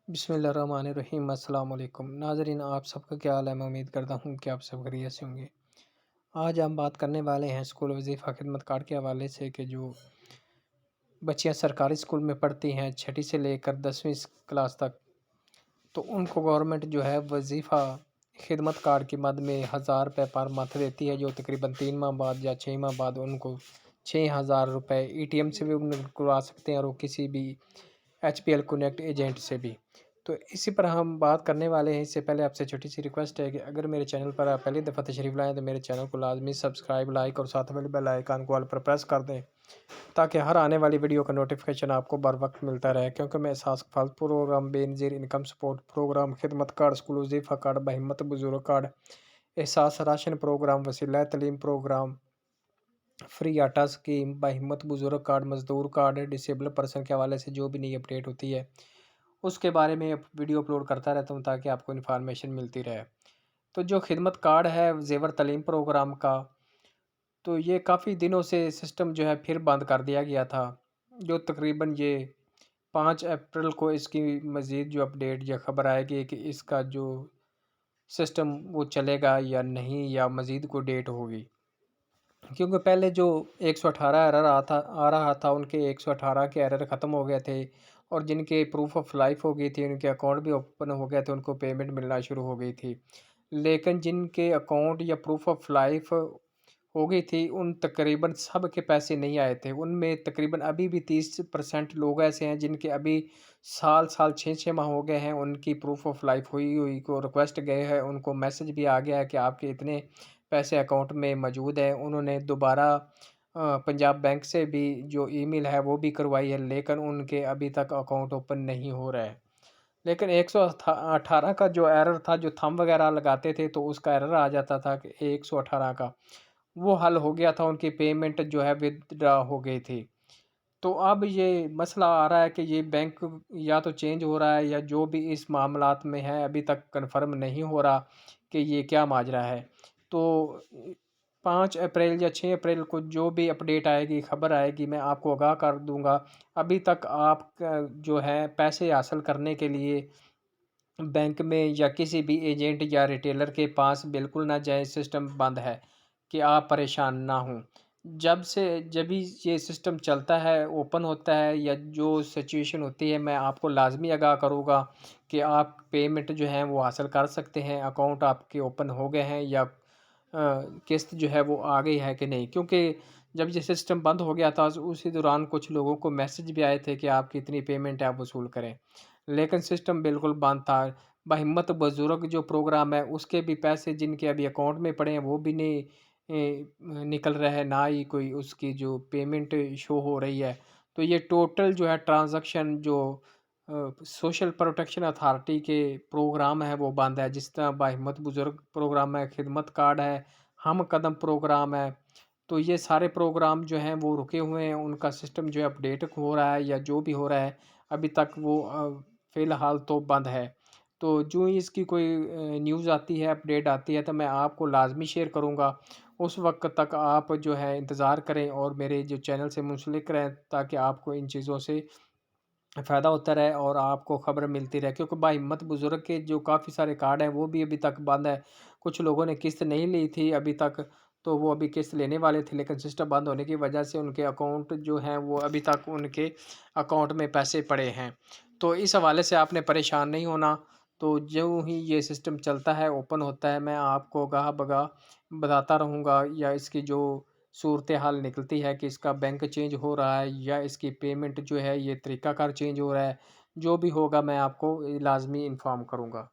بسم اللہ الرحمن الرحیم۔ السلام علیکم ناظرین، آپ سب کا کیا حال ہے؟ میں امید کرتا ہوں کہ آپ سب خیریت سے ہوں گے۔ آج ہم بات کرنے والے ہیں اسکول وظیفہ خدمت کارڈ کے حوالے سے کہ جو بچیاں سرکاری اسکول میں پڑھتی ہیں 6 سے لے کر 10ویں کلاس تک، تو ان کو گورنمنٹ جو ہے وظیفہ خدمت کارڈ کی مد میں 1000 روپے پر منتھ دیتی ہے، جو تقریباً 3 ماہ بعد یا 6 ماہ بعد ان کو 6000 روپے ATM سے بھی کروا سکتے ہیں اور وہ کسی بھی HPL کنیکٹ ایجنٹ سے بھی۔ تو اسی پر ہم بات کرنے والے ہیں۔ اس سے پہلے آپ سے چھوٹی سی ریکویسٹ ہے کہ اگر میرے چینل پر آپ پہلی دفعہ تشریف لائیں تو میرے چینل کو لازمی سبسکرائب، لائک اور ساتھ میں بیل آئیکن کو آل پر پریس کر دیں، تاکہ ہر آنے والی ویڈیو کا نوٹیفیکیشن آپ کو بر وقت ملتا رہے، کیونکہ میں احساس فال پروگرام، بے نظیر انکم سپورٹ پروگرام، خدمت کارڈ، اسکول وظیفہ کارڈ، بہمت بزرگ کارڈ، احساس راشن پروگرام، وسیلہ تعلیم پروگرام، فری آٹا اسکیم، بہمت بزرگ کارڈ، مزدور کارڈ، ڈسیبل پرسن کے حوالے سے جو بھی نئی اپڈیٹ ہوتی ہے اس کے بارے میں ویڈیو اپلوڈ کرتا رہتا ہوں، تاکہ آپ کو انفارمیشن ملتی رہے۔ تو جو خدمت کارڈ ہے زیور تعلیم پروگرام کا، تو یہ کافی دنوں سے سسٹم جو ہے پھر بند کر دیا گیا تھا، جو تقریباً یہ 5 اپریل کو اس کی مزید جو اپڈیٹ یا خبر آئے گی کہ اس کا جو سسٹم وہ چلے گا یا نہیں، یا مزید کوئی ڈیٹ ہوگی، کیونکہ پہلے جو 118 ایرر آ رہا تھا، ان کے 118 کے ایرر ختم ہو گئے تھے، اور جن کے پروف آف لائف ہو گئی تھی، ان کے اکاؤنٹ بھی اوپن ہو گئے تھے، ان کو پیمنٹ ملنا شروع ہو گئی تھی۔ لیکن جن کے اکاؤنٹ یا پروف آف لائف ہو گئی تھی، ان تقریباً سب کے پیسے نہیں آئے تھے۔ ان میں تقریباً ابھی بھی 30% لوگ ایسے ہیں جن کے ابھی سال 6 ماہ ہو گئے ہیں، ان کی پروف آف لائف ہوئی کو ریکویسٹ گئے ہیں، ان کو میسج بھی آ گیا ہے کہ آپ کے اتنے پیسے اکاؤنٹ میں موجود ہیں۔ انہوں نے دوبارہ پنجاب بینک سے بھی جو ای میل ہے وہ بھی کروائی ہے، لیکن ان کے ابھی تک اکاؤنٹ اوپن نہیں ہو رہا ہے۔ لیکن 118 کا جو ایرر تھا، جو تھم وغیرہ لگاتے تھے تو اس کا ایرر آ جاتا تھا کہ 118 کا وہ حل ہو گیا تھا، ان کی پیمنٹ جو ہے ودرا ہو گئی تھی۔ تو اب یہ مسئلہ آ رہا ہے کہ یہ بینک یا تو چینج ہو رہا ہے، یا جو بھی اس معاملات میں ہے ابھی تک کنفرم نہیں ہو رہا کہ یہ کیا ماجرا ہے۔ تو 5 اپریل یا 6 اپریل کو جو بھی اپڈیٹ آئے گی، خبر آئے گی، میں آپ کو آگاہ کر دوں گا۔ ابھی تک آپ جو ہے پیسے حاصل کرنے کے لیے بینک میں یا کسی بھی ایجنٹ یا ریٹیلر کے پاس بالکل نہ جائیں، سسٹم بند ہے، کہ آپ پریشان نہ ہوں۔ جب ہی یہ سسٹم چلتا ہے، اوپن ہوتا ہے، یا جو سچویشن ہوتی ہے، میں آپ کو لازمی آگاہ کروں گا کہ آپ پیمنٹ جو ہیں وہ حاصل کر سکتے ہیں، اکاؤنٹ آپ کے اوپن ہو گئے ہیں، یا قسط جو ہے وہ آ گئی ہے کہ نہیں۔ کیونکہ جب یہ سسٹم بند ہو گیا تھا اسی دوران کچھ لوگوں کو میسج بھی آئے تھے کہ آپ کی اتنی پیمنٹ آپ وصول کریں، لیکن سسٹم بالکل بند تھا۔ بہمت بزرگ جو پروگرام ہے اس کے بھی پیسے جن کے ابھی اکاؤنٹ میں پڑے ہیں وہ بھی نہیں نکل رہے، نہ ہی کوئی اس کی جو پیمنٹ شو ہو رہی ہے۔ تو یہ ٹوٹل جو ہے ٹرانزیکشن جو سوشل پروٹیکشن اتھارٹی کے پروگرام ہے وہ بند ہے، جس طرح بہمت بزرگ پروگرام ہے، خدمت کارڈ ہے، ہم قدم پروگرام ہے۔ تو یہ سارے پروگرام جو ہیں وہ رکے ہوئے ہیں، ان کا سسٹم جو ہے اپڈیٹ ہو رہا ہے یا جو بھی ہو رہا ہے، ابھی تک وہ فی الحال تو بند ہے۔ تو جو ہی اس کی کوئی نیوز آتی ہے، اپڈیٹ آتی ہے، تو میں آپ کو لازمی شیئر کروں گا۔ اس وقت تک آپ جو ہے انتظار کریں اور میرے جو چینل سے منسلک رہیں، تاکہ آپ کو ان چیزوں سے فائدہ ہوتا رہے اور آپ کو خبر ملتی رہے۔ کیونکہ بہمت بزرگ کے جو کافی سارے کارڈ ہیں وہ بھی ابھی تک بند ہے۔ کچھ لوگوں نے قسط نہیں لی تھی ابھی تک، تو وہ ابھی قسط لینے والے تھے، لیکن سسٹم بند ہونے کی وجہ سے ان کے اکاؤنٹ جو ہیں وہ ابھی تک ان کے اکاؤنٹ میں پیسے پڑے ہیں۔ تو اس حوالے سے آپ نے پریشان نہیں ہونا۔ تو جو ہی یہ سسٹم چلتا ہے، اوپن ہوتا ہے، میں آپ کو گاہ بگاہ بتاتا رہوں گا، یا اس کی جو صورتحال نکلتی ہے کہ اس کا بینک چینج ہو رہا ہے یا اس کی پیمنٹ جو ہے یہ طریقہ کار چینج ہو رہا ہے، جو بھی ہوگا میں آپ کو لازمی انفارم کروں گا۔